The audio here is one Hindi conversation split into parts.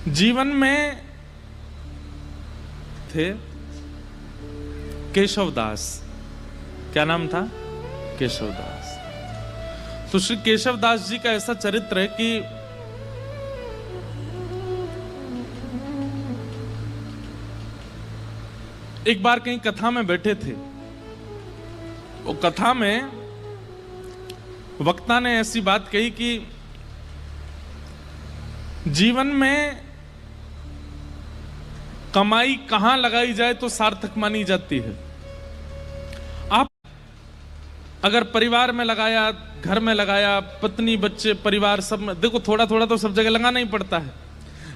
जीवन में थे केशवदास। क्या नाम था? केशवदास। तो श्री केशवदास जी का ऐसा चरित्र है कि एक बार कहीं कथा में बैठे थे। वो कथा में वक्ता ने ऐसी बात कही कि जीवन में कमाई कहां लगाई जाए तो सार्थक मानी जाती है। आप अगर परिवार में लगाया, घर में लगाया, पत्नी बच्चे परिवार सब में, देखो थोड़ा थोड़ा तो सब जगह लगाना ही पड़ता है,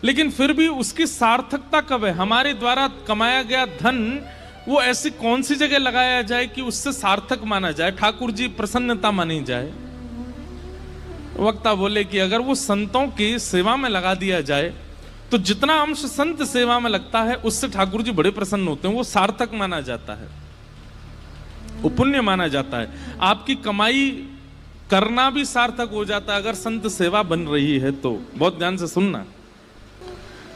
लेकिन फिर भी उसकी सार्थकता कब है? हमारे द्वारा कमाया गया धन वो ऐसी कौन सी जगह लगाया जाए कि उससे सार्थक माना जाए, ठाकुर जी प्रसन्नता मानी जाए। वक्ता बोले कि अगर वो संतों की सेवा में लगा दिया जाए तो जितना अंश संत सेवा में लगता है उससे ठाकुर जी बड़े प्रसन्न होते हैं, वो सार्थक माना जाता है, वो पुण्य माना जाता है। आपकी कमाई करना भी सार्थक हो जाता है अगर संत सेवा बन रही है तो। बहुत ध्यान से सुनना।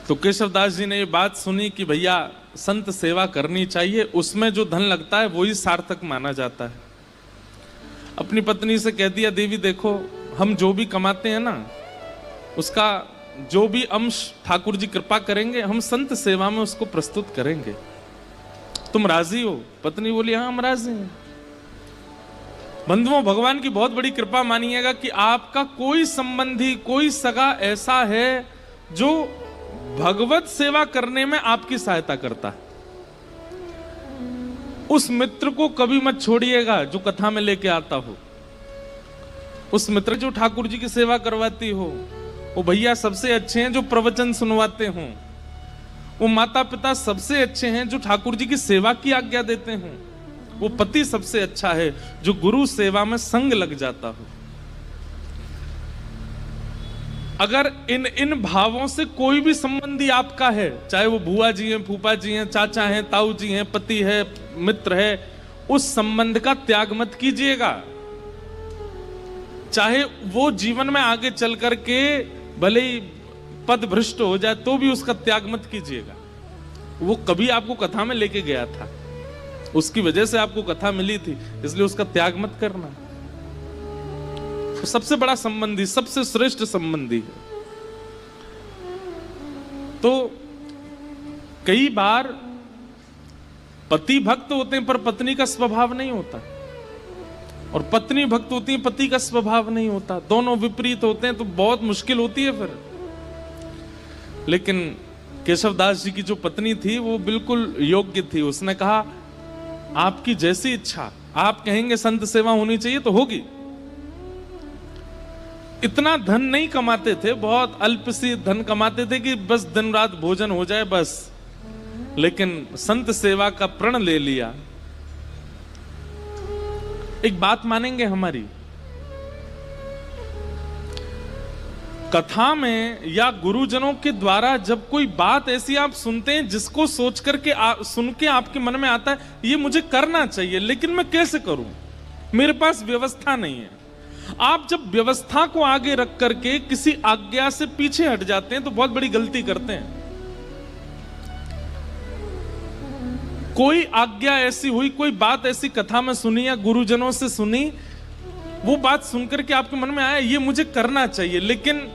तो केशवदास जी ने ये बात सुनी कि भैया संत सेवा करनी चाहिए, उसमें जो धन लगता है वही सार्थक माना जाता है। अपनी पत्नी से कह दिया, देवी देखो हम जो भी कमाते हैं ना उसका जो भी अंश ठाकुर जी कृपा करेंगे हम संत सेवा में उसको प्रस्तुत करेंगे, तुम राजी हो? पत्नी बोली हाँ हम राजी हैं। बंधुओं, भगवान की बहुत बड़ी कृपा मानिएगा कि आपका कोई संबंधी, कोई सगा ऐसा है जो भगवत सेवा करने में आपकी सहायता करता है। उस मित्र को कभी मत छोड़िएगा जो कथा में लेके आता हो। उस मित्र जो ठाकुर जी की सेवा करवाती हो, वो भैया सबसे अच्छे हैं जो प्रवचन सुनवाते हों। वो माता पिता सबसे अच्छे हैं जो ठाकुर जी की सेवा की आज्ञा देते हों। वो पति सबसे अच्छा है जो गुरु सेवा में संग लग जाता हो। अगर इन भावों से कोई भी संबंधी आपका है, चाहे वो बुआ जी हैं, फूफा जी हैं, चाचा हैं, ताऊ जी हैं, पति है, मित्र है, उस संबंध का त्याग मत कीजिएगा। चाहे वो जीवन में आगे चल करके भले ही पद भ्रष्ट हो जाए तो भी उसका त्याग मत कीजिएगा। वो कभी आपको कथा में लेके गया था, उसकी वजह से आपको कथा मिली थी, इसलिए उसका त्याग मत करना। तो सबसे बड़ा संबंधी, सबसे श्रेष्ठ संबंधी है। तो कई बार पति भक्त होते हैं पर पत्नी का स्वभाव नहीं होता, और पत्नी भक्त होती है, पति का स्वभाव नहीं होता। दोनों विपरीत होते हैं तो बहुत मुश्किल होती है फिर। लेकिन केशवदास जी की जो पत्नी थी वो बिल्कुल योग्य थी। उसने कहा आपकी जैसी इच्छा, आप कहेंगे संत सेवा होनी चाहिए तो होगी। इतना धन नहीं कमाते थे, बहुत अल्प सी धन कमाते थे कि बस दिन रात भोजन हो जाए बस, लेकिन संत सेवा का प्रण ले लिया। एक बात मानेंगे हमारी, कथा में या गुरुजनों के द्वारा जब कोई बात ऐसी आप सुनते हैं जिसको सोच करके सुन के आपके मन में आता है ये मुझे करना चाहिए, लेकिन मैं कैसे करूं, मेरे पास व्यवस्था नहीं है। आप जब व्यवस्था को आगे रख करके किसी आज्ञा से पीछे हट जाते हैं तो बहुत बड़ी गलती करते हैं। कोई आज्ञा ऐसी हुई, कोई बात ऐसी कथा में सुनी या गुरुजनों से सुनी, वो बात सुनकर के आपके मन में आया ये मुझे करना चाहिए, लेकिन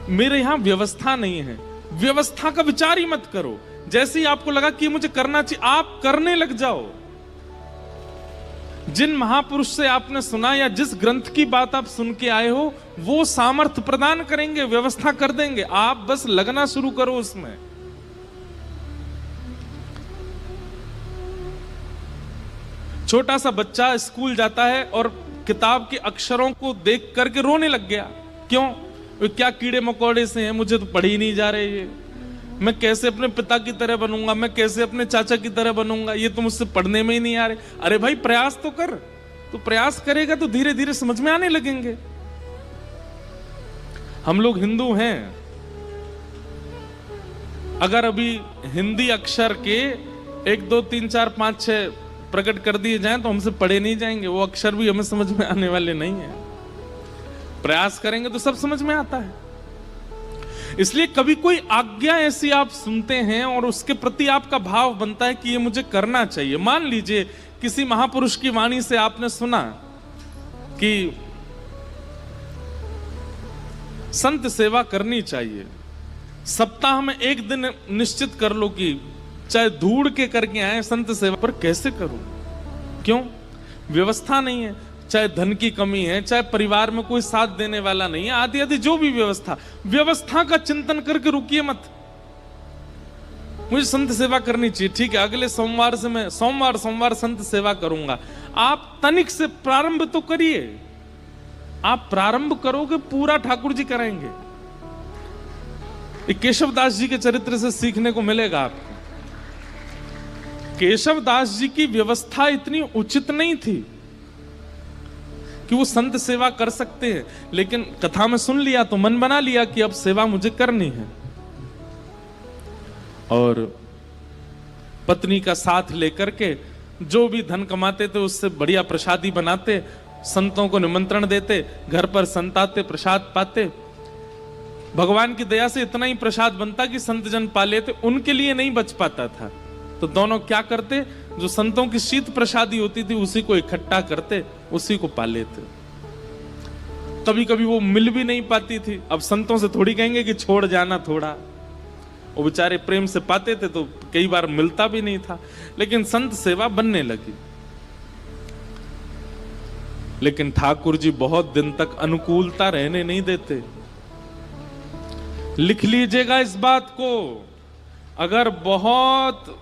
मेरे यहां व्यवस्था नहीं है। व्यवस्था का विचार ही मत करो। जैसे ही आपको लगा कि मुझे करना चाहिए, आप करने लग जाओ। जिन महापुरुष से आपने सुना या जिस ग्रंथ की बात आप सुन के आए हो वो सामर्थ्य प्रदान करेंगे, व्यवस्था कर देंगे, आप बस लगना शुरू करो उसमें। छोटा सा बच्चा स्कूल जाता है और किताब के अक्षरों को देख करके रोने लग गया। क्यों? वे क्या कीड़े मकोड़े से हैं, मुझे तो पढ़ ही नहीं जा रहे ये। मैं कैसे अपने पिता की तरह बनूंगा, मैं कैसे अपने चाचा की तरह बनूंगा, ये तो मुझसे पढ़ने में ही नहीं आ रहे। अरे भाई प्रयास तो कर, तो प्रयास करेगा तो धीरे धीरे समझ में आने लगेंगे। हम लोग हिंदू हैं, अगर अभी हिंदी अक्षर के 1 2 3 4 5 6 प्रकट कर दिए जाएं तो हमसे पढ़े नहीं जाएंगे, वो अक्षर भी हमें समझ में आने वाले नहीं है। प्रयास करेंगे तो सब समझ में आता है। इसलिए कभी कोई आज्ञा ऐसी आप सुनते हैं और उसके प्रति आपका भाव बनता है कि ये मुझे करना चाहिए। मान लीजिए किसी महापुरुष की वाणी से आपने सुना कि संत सेवा करनी चाहिए, सप्ताह में एक दिन निश्चित कर लो कि चाहे ढूंढ के करके आए संत सेवा, पर कैसे करूं? क्यों? व्यवस्था नहीं है, चाहे धन की कमी है, चाहे परिवार में कोई साथ देने वाला नहीं है, आदि आदि जो भी व्यवस्था का चिंतन करके रुकिए मत। मुझे संत सेवा करनी चाहिए, ठीक है, अगले सोमवार से मैं सोमवार संत सेवा करूंगा। आप तनिक से प्रारंभ तो करिए। आप प्रारंभ करोगे, पूरा ठाकुर जी कराएंगे। केशव दास जी के चरित्र से सीखने को मिलेगा आपको। केशव दास जी की व्यवस्था इतनी उचित नहीं थी कि वो संत सेवा कर सकते हैं, लेकिन कथा में सुन लिया तो मन बना लिया कि अब सेवा मुझे करनी है, और पत्नी का साथ लेकर के जो भी धन कमाते थे उससे बढ़िया प्रसादी बनाते, संतों को निमंत्रण देते, घर पर संत आते, प्रसाद पाते। भगवान की दया से इतना ही प्रसाद बनता कि संत जन पा लेते, उनके लिए नहीं बच पाता था। तो दोनों क्या करते, जो संतों की शीत प्रसादी होती थी उसी को इकट्ठा करते, उसी को पा लेते। कभी कभी वो मिल भी नहीं पाती थी। अब संतों से थोड़ी कहेंगे कि छोड़ जाना थोड़ा, वो बेचारे प्रेम से पाते थे तो कई बार मिलता भी नहीं था, लेकिन संत सेवा बनने लगी। लेकिन ठाकुर जी बहुत दिन तक अनुकूलता रहने नहीं देते। लिख लीजिएगा इस बात को, अगर बहुत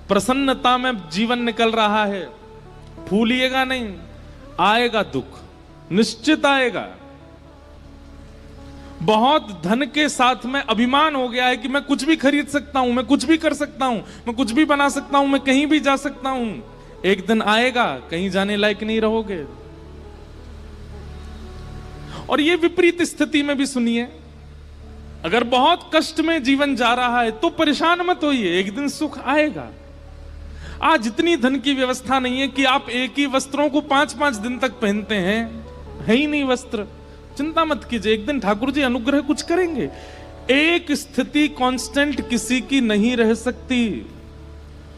प्रसन्नता में जीवन निकल रहा है, भूलिएगा नहीं, आएगा दुख, निश्चित आएगा। बहुत धन के साथ में अभिमान हो गया है कि मैं कुछ भी खरीद सकता हूं, मैं कुछ भी कर सकता हूं, मैं कुछ भी बना सकता हूं, मैं कहीं भी जा सकता हूं। एक दिन आएगा, कहीं जाने लायक नहीं रहोगे। और ये विपरीत स्थिति में भी सुनिए, अगर बहुत कष्ट में जीवन जा रहा है तो परेशान मत होइए, एक दिन सुख आएगा। आज इतनी धन की व्यवस्था नहीं है कि आप एक ही वस्त्रों को 5-5 दिन तक पहनते हैं, है ही नहीं वस्त्र, चिंता मत कीजिए, एक दिन ठाकुर जी अनुग्रह कुछ करेंगे। एक स्थिति कांस्टेंट किसी की नहीं रह सकती,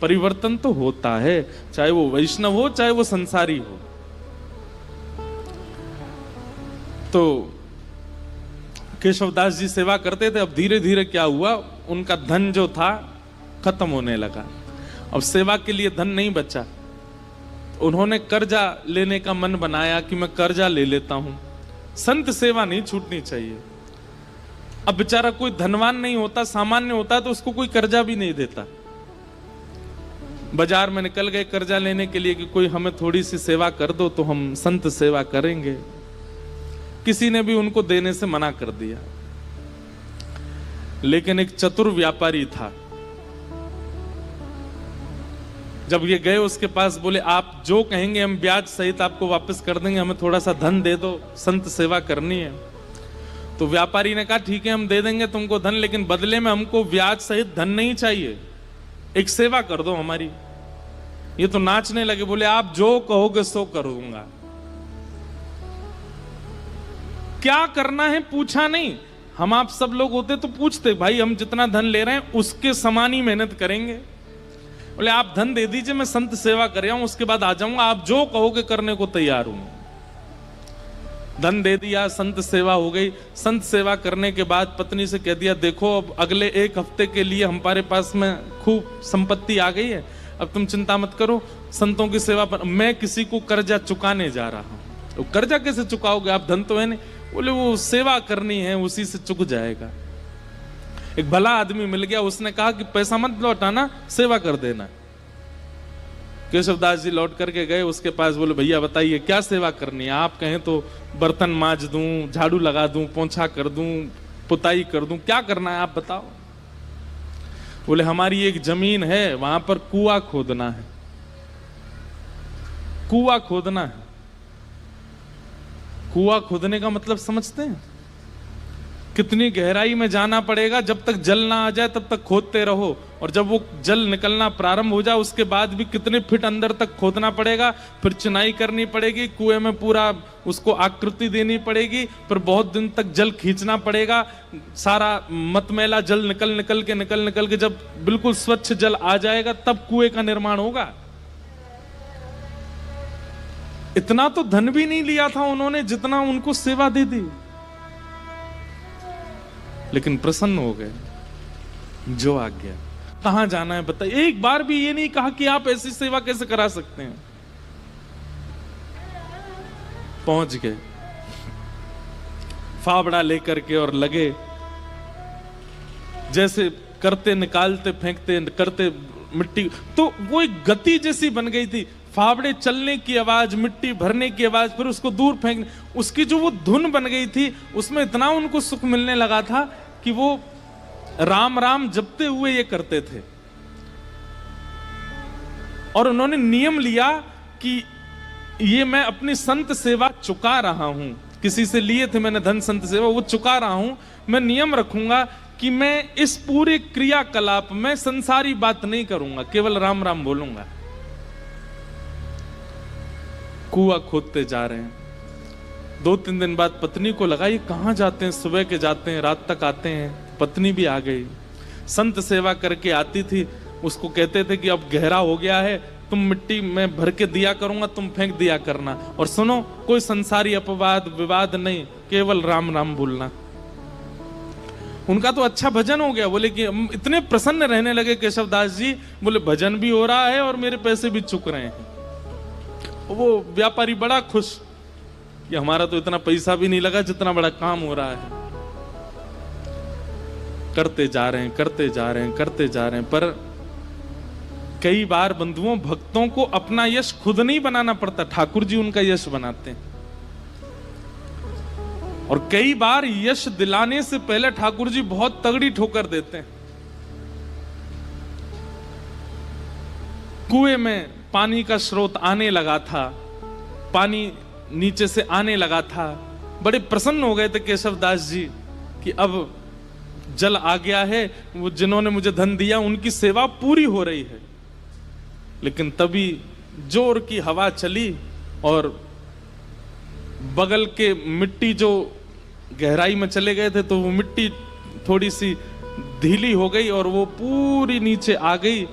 परिवर्तन तो होता है, चाहे वो वैष्णव हो चाहे वो संसारी हो। तो केशवदास जी सेवा करते थे। अब धीरे धीरे क्या हुआ, उनका धन जो था खत्म होने लगा, अब सेवा के लिए धन नहीं बचा। उन्होंने कर्जा लेने का मन बनाया कि मैं कर्जा ले लेता हूं, संत सेवा नहीं छूटनी चाहिए। अब बेचारा कोई धनवान नहीं होता, सामान्य होता तो उसको कोई कर्जा भी नहीं देता। बाजार में निकल गए कर्जा लेने के लिए कि कोई हमें थोड़ी सी सेवा कर दो तो हम संत सेवा करेंगे। किसी ने भी उनको देने से मना कर दिया। लेकिन एक चतुर व्यापारी था, जब ये गए उसके पास, बोले आप जो कहेंगे हम ब्याज सहित आपको वापस कर देंगे, हमें थोड़ा सा धन दे दो, संत सेवा करनी है। तो व्यापारी ने कहा ठीक है हम दे देंगे तुमको धन, लेकिन बदले में हमको ब्याज सहित धन नहीं चाहिए, एक सेवा कर दो हमारी। ये तो नाचने लगे, बोले आप जो कहोगे सो करूंगा। क्या करना है पूछा नहीं। हम आप सब लोग होते तो पूछते, भाई हम जितना धन ले रहे हैं उसके समान ही मेहनत करेंगे। बोले आप धन दे दीजिए, मैं संत सेवा कर रहा हूं, उसके बाद आ जाऊंगा, आप जो कहोगे करने को तैयार हूं। धन दे दिया, संत सेवा हो गई। संत सेवा करने के बाद पत्नी से कह दिया देखो अब अगले 1 हफ्ते के लिए हमारे पास में खूब संपत्ति आ गई है, अब तुम चिंता मत करो, संतों की सेवा पर मैं किसी को कर्जा चुकाने जा रहा हूं। तो कर्जा कैसे चुकाओगे, आप धन तो है नहीं। बोले वो सेवा करनी है, उसी से चुक जाएगा। एक भला आदमी मिल गया, उसने कहा कि पैसा मत लौटाना, सेवा कर देना। केशवदास जी लौट करके गए उसके पास, बोले भैया बताइए क्या सेवा करनी है। आप कहें तो बर्तन मांज दूं, झाड़ू लगा दूं, पोंछा कर दूं, पुताई कर दूं, क्या करना है आप बताओ। बोले हमारी एक जमीन है, वहां पर कुआं खोदना है। कुआं खोदना है। कुआं खोदने का मतलब समझते हैं? कितनी गहराई में जाना पड़ेगा, जब तक जल ना आ जाए तब तक खोदते रहो, और जब वो जल निकलना प्रारंभ हो जाए उसके बाद भी कितने फीट अंदर तक खोदना पड़ेगा, फिर चिनाई करनी पड़ेगी, कुएं में पूरा उसको आकृति देनी पड़ेगी, फिर बहुत दिन तक जल खींचना पड़ेगा, सारा मतमैला जल निकल के जब बिल्कुल स्वच्छ जल आ जाएगा तब कुएं का निर्माण होगा। इतना तो धन भी नहीं लिया था उन्होंने जितना उनको सेवा दे दी, लेकिन प्रसन्न हो गए। जो आ गया, कहां जाना है बताइए। एक बार भी ये नहीं कहा कि आप ऐसी सेवा कैसे करा सकते हैं। पहुंच गए फावड़ा लेकर के और लगे, जैसे करते निकालते फेंकते करते मिट्टी, तो वो एक गति जैसी बन गई थी। फावड़े चलने की आवाज, मिट्टी भरने की आवाज, फिर उसको दूर फेंकने, उसकी जो वो धुन बन गई थी उसमें इतना उनको सुख मिलने लगा था कि वो राम राम जपते हुए ये करते थे। और उन्होंने नियम लिया कि ये मैं अपनी संत सेवा चुका रहा हूं, किसी से लिए थे मैंने धन संत सेवा, वो चुका रहा हूं। मैं नियम रखूंगा कि मैं इस पूरे क्रियाकलाप में संसारी बात नहीं करूंगा, केवल राम राम बोलूंगा। कुआं खोदते जा रहे हैं। 2-3 दिन बाद पत्नी को लगा ये कहां जाते हैं, सुबह के जाते हैं रात तक आते हैं। पत्नी भी आ गई, संत सेवा करके आती थी, उसको कहते थे कि अब गहरा हो गया है, तुम मिट्टी में भर के दिया करूंगा, तुम फेंक दिया करना, और सुनो कोई संसारी अपवाद विवाद नहीं, केवल राम राम बोलना। उनका तो अच्छा भजन हो गया। बोले कि इतने प्रसन्न रहने लगे केशवदास जी, बोले भजन भी हो रहा है और मेरे पैसे भी चुक रहे हैं। वो व्यापारी बड़ा खुश कि हमारा तो इतना पैसा भी नहीं लगा जितना बड़ा काम हो रहा है। करते जा रहे हैं, पर कई बार बंधुओं भक्तों को अपना यश खुद नहीं बनाना पड़ता, ठाकुर जी उनका यश बनाते हैं। और कई बार यश दिलाने से पहले ठाकुर जी बहुत तगड़ी ठोकर देते हैं। कुएं में पानी का स्रोत आने लगा था, पानी नीचे से आने लगा था। बड़े प्रसन्न हो गए थे केशवदास जी कि अब जल आ गया है, वो जिन्होंने मुझे धन दिया उनकी सेवा पूरी हो रही है। लेकिन तभी जोर की हवा चली और बगल के मिट्टी जो गहराई में चले गए थे, तो वो मिट्टी थोड़ी सी ढीली हो गई और वो पूरी नीचे आ गई,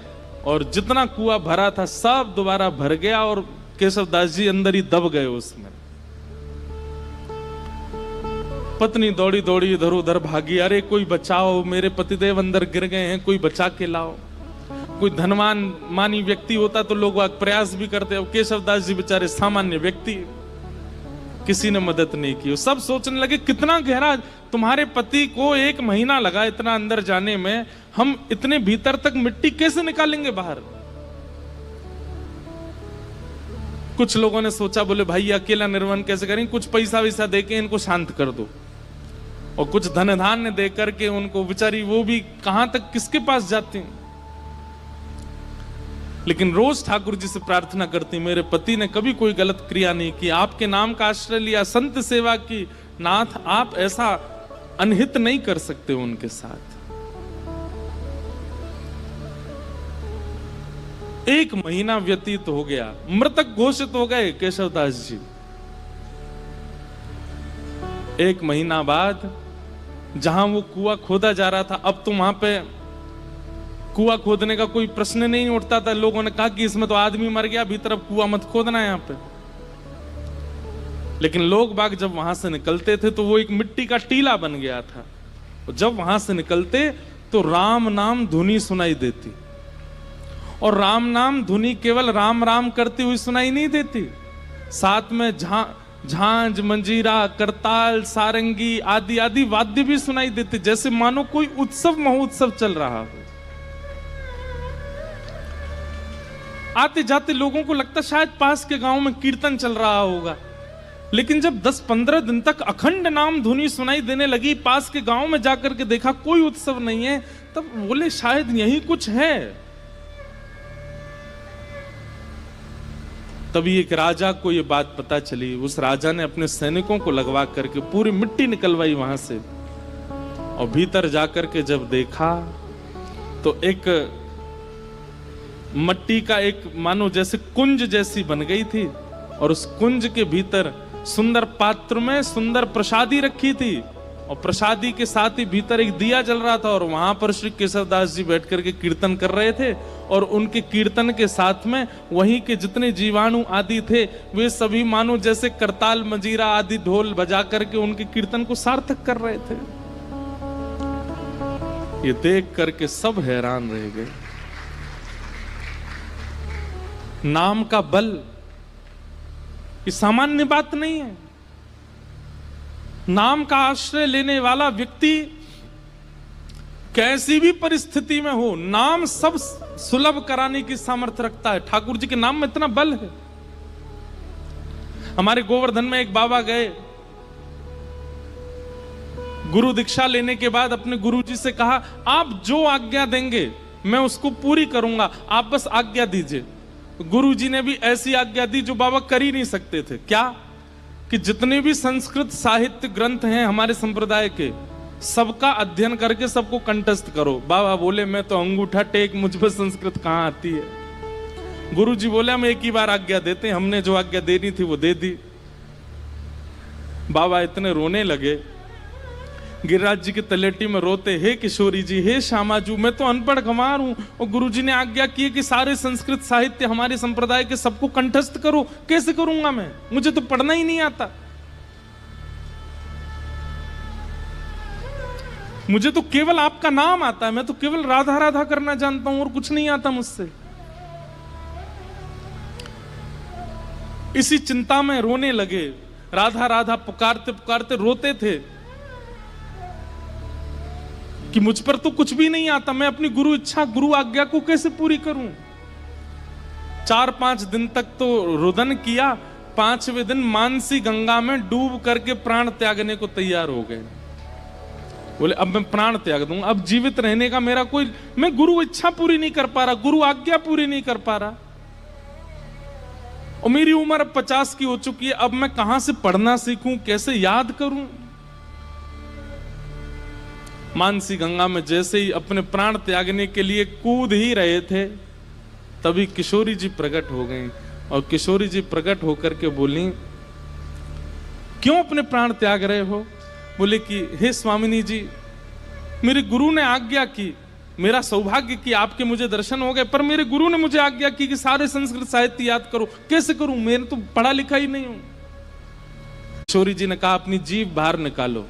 और जितना कुआं भरा था सब दोबारा भर गया और केशवदास जी अंदर ही दब गए उसमें। पत्नी दौड़ी दौड़ी इधर उधर भागी, अरे कोई बचाओ, मेरे पतिदेव अंदर गिर गए हैं, कोई बचा के लाओ। कोई धनवान मानी व्यक्ति होता तो लोग प्रयास भी करते, अब केशवदास जी बेचारे सामान्य व्यक्ति, किसी ने मदद नहीं की। सब सोचने लगे कितना गहरा, तुम्हारे पति को 1 महीना लगा इतना अंदर जाने में, हम इतने भीतर तक मिट्टी कैसे निकालेंगे बाहर। कुछ लोगों ने सोचा, बोले भाई अकेला निर्वन कैसे करेंगे, कुछ पैसा वैसा देके इनको शांत कर दो, और कुछ धन धान्य दे करके उनको, बेचारी वो भी कहां तक किसके पास जाती हैं। लेकिन रोज ठाकुर जी से प्रार्थना करती, मेरे पति ने कभी कोई गलत क्रिया नहीं की, आपके नाम का आश्रय लिया, संत सेवा की, नाथ आप ऐसा अनहित नहीं कर सकते उनके साथ। 1 महीना व्यतीत हो गया, मृतक घोषित हो गए केशवदास जी। 1 महीना बाद जहां वो कुआं खोदा जा रहा था, अब तो वहां पे कुआं खोदने का कोई प्रश्न नहीं उठता था। लोगों ने कहा कि इसमें तो आदमी मर गया, भीतर अब कुआं मत खोदना है यहां पे। लेकिन लोग बाग जब वहां से निकलते थे तो वो एक मिट्टी का टीला बन गया था। जब वहां से निकलते तो राम नाम धुनी सुनाई देती, और राम नाम धुनी केवल राम राम करती हुई सुनाई नहीं देती, साथ में झांझ, मंजीरा, करताल, सारंगी आदि आदि वाद्य भी सुनाई देते, जैसे मानो कोई उत्सव महोत्सव चल रहा हो। आते जाते लोगों को लगता शायद पास के गांव में कीर्तन चल रहा होगा। लेकिन जब 10-15 दिन तक अखंड नाम धुनी सुनाई देने लगी, पास के गांव में जाकर के देखा कोई उत्सव नहीं है, तब बोले शायद यही कुछ है। तभी एक राजा को यह बात पता चली। उस राजा ने अपने सैनिकों को लगवा करके पूरी मिट्टी निकलवाई वहां से, और भीतर जाकर के जब देखा तो एक मट्टी का एक मानो जैसे कुंज जैसी बन गई थी, और उस कुंज के भीतर सुंदर पात्र में सुंदर प्रसादी रखी थी, और प्रसादी के साथ ही भीतर एक दिया जल रहा था, और वहां पर श्री केशवदास जी बैठ करके कीर्तन कर रहे थे, और उनके कीर्तन के साथ में वहीं के जितने जीवाणु आदि थे वे सभी मानो जैसे करताल मजीरा आदि ढोल बजा करके उनके कीर्तन को सार्थक कर रहे थे। ये देख करके सब हैरान रह गए। नाम का बल ये सामान्य बात नहीं है। नाम का आश्रय लेने वाला व्यक्ति कैसी भी परिस्थिति में हो, नाम सब सुलभ कराने की सामर्थ्य रखता है। ठाकुर जी के नाम में इतना बल है। हमारे गोवर्धन में एक बाबा गए, गुरु दीक्षा लेने के बाद अपने गुरु जी से कहा, आप जो आज्ञा देंगे मैं उसको पूरी करूंगा, आप बस आज्ञा दीजिए। गुरु जी ने भी ऐसी आज्ञा दी जो बाबा कर ही नहीं सकते थे। क्या? कि जितने भी संस्कृत साहित्य ग्रंथ हैं हमारे संप्रदाय के, सबका अध्ययन करके सबको कंठस्थ करो। बाबा बोले, मैं तो अंगूठा टेक, मुझ पर संस्कृत कहां आती है। गुरु जी बोले, हम एक ही बार आज्ञा देते हैं, हमने जो आज्ञा देनी थी वो दे दी। बाबा इतने रोने लगे, गिरिराज जी की तलेटी में रोते, हे किशोरी जी, हे श्यामाजू, मैं तो अनपढ़ गंवार हूं, और गुरुजी ने आज्ञा की कि सारे संस्कृत साहित्य हमारे संप्रदाय के सबको कंठस्थ करो। कैसे करूंगा मैं? मुझे तो पढ़ना ही नहीं आता। मुझे तो केवल आपका नाम आता है, मैं तो केवल राधा राधा करना जानता हूं और कुछ नहीं आता मुझसे। इसी चिंता में रोने लगे, राधा राधा पुकारते पुकारते रोते थे कि मुझ पर तो कुछ भी नहीं आता, मैं अपनी गुरु इच्छा गुरु आज्ञा को कैसे पूरी करूं। 4-5 दिन तक तो रुदन किया, 5वें दिन मानसी गंगा में डूब करके प्राण त्यागने को तैयार हो गए। बोले, अब मैं प्राण त्याग दूंगा, अब जीवित रहने का मेरा कोई, मैं गुरु इच्छा पूरी नहीं कर पा रहा, गुरु आज्ञा पूरी नहीं कर पा रहा, और मेरी उम्र अब 50 की हो चुकी है, अब मैं कहां से पढ़ना सीखूं, कैसे याद करूं। मानसी गंगा में जैसे ही अपने प्राण त्यागने के लिए कूद ही रहे थे, तभी किशोरी जी प्रकट हो गई, और किशोरी जी प्रकट होकर के बोली, क्यों अपने प्राण त्याग रहे हो? बोले कि हे स्वामिनी जी, मेरे गुरु ने आज्ञा की, मेरा सौभाग्य कि आपके मुझे दर्शन हो गए, पर मेरे गुरु ने मुझे आज्ञा की कि सारे संस्कृत साहित्य याद करो। कैसे करूं? मैंने तो पढ़ा लिखा ही नहीं हूं। किशोरी जी ने कहा, अपनी जीभ बाहर निकालो,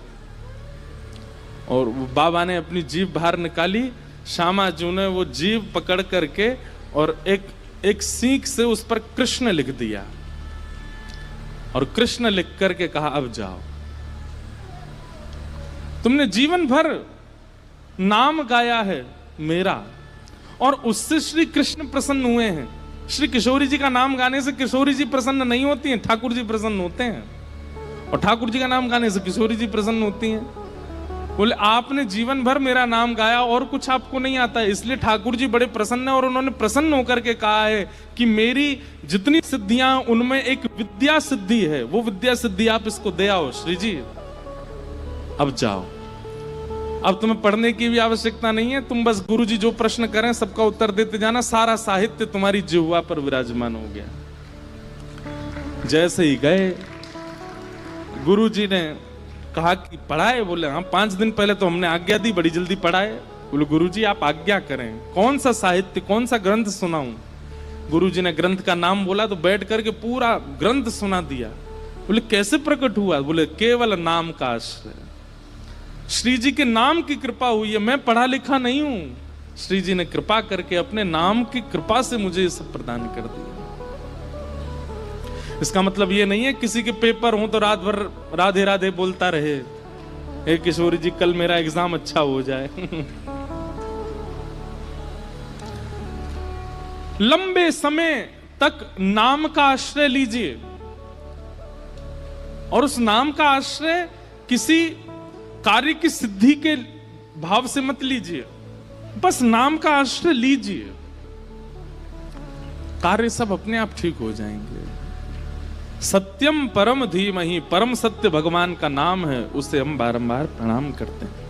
और बाबा ने अपनी जीभ बाहर निकाली। श्यामाजू ने वो जीभ पकड़ करके और एक सीख से उस पर कृष्ण लिख दिया, और कृष्ण लिख करके कहा, अब जाओ। तुमने जीवन भर नाम गाया है मेरा, और उससे श्री कृष्ण प्रसन्न हुए हैं। श्री किशोरी जी का नाम गाने से किशोरी जी प्रसन्न नहीं होती हैं, ठाकुर जी प्रसन्न होते हैं, और ठाकुर जी का नाम गाने से किशोरी जी प्रसन्न होती हैं। बोले, आपने जीवन भर मेरा नाम गाया और कुछ आपको नहीं आता है, इसलिए ठाकुर जी बड़े प्रसन्न है, और उन्होंने प्रसन्न होकर के कहा है कि मेरी जितनी सिद्धियां उनमें एक विद्या सिद्धि है, वो विद्या सिद्धि आप इसको दे आओ। श्री जी अब जाओ, अब तुम्हें पढ़ने की भी आवश्यकता नहीं है, तुम बस गुरु जी जो प्रश्न करें सबका उत्तर देते जाना, सारा साहित्य तुम्हारी जिह्वा पर विराजमान हो गया। जैसे ही गए, गुरु जी ने कहा कि पढ़ाए? बोले, हाँ, 5 दिन पहले तो हमने आज्ञा दी, बड़ी जल्दी पढ़ाए। बोले, गुरु जी आप आज्ञा करें, कौन सा साहित्य, कौन सा ग्रंथ सुनाऊं? गुरु जी ने ग्रंथ का नाम बोला तो बैठ करके पूरा ग्रंथ सुना दिया। बोले, कैसे प्रकट हुआ? बोले, केवल नाम का आश्रय, श्री जी के नाम की कृपा हुई है, मैं पढ़ा लिखा नहीं हूं। श्री जी ने कृपा करके अपने नाम की कृपा से मुझे ये सब प्रदान कर दिया। इसका मतलब ये नहीं है किसी के पेपर हो तो रात भर राधे राधे बोलता रहे, हे किशोरी जी कल मेरा एग्जाम अच्छा हो जाए। लंबे समय तक नाम का आश्रय लीजिए, और उस नाम का आश्रय किसी कार्य की सिद्धि के भाव से मत लीजिए, बस नाम का आश्रय लीजिए, कार्य सब अपने आप ठीक हो जाएंगे। सत्यम परम धीमहि, परम सत्य भगवान का नाम है, उसे हम बारंबार प्रणाम करते हैं।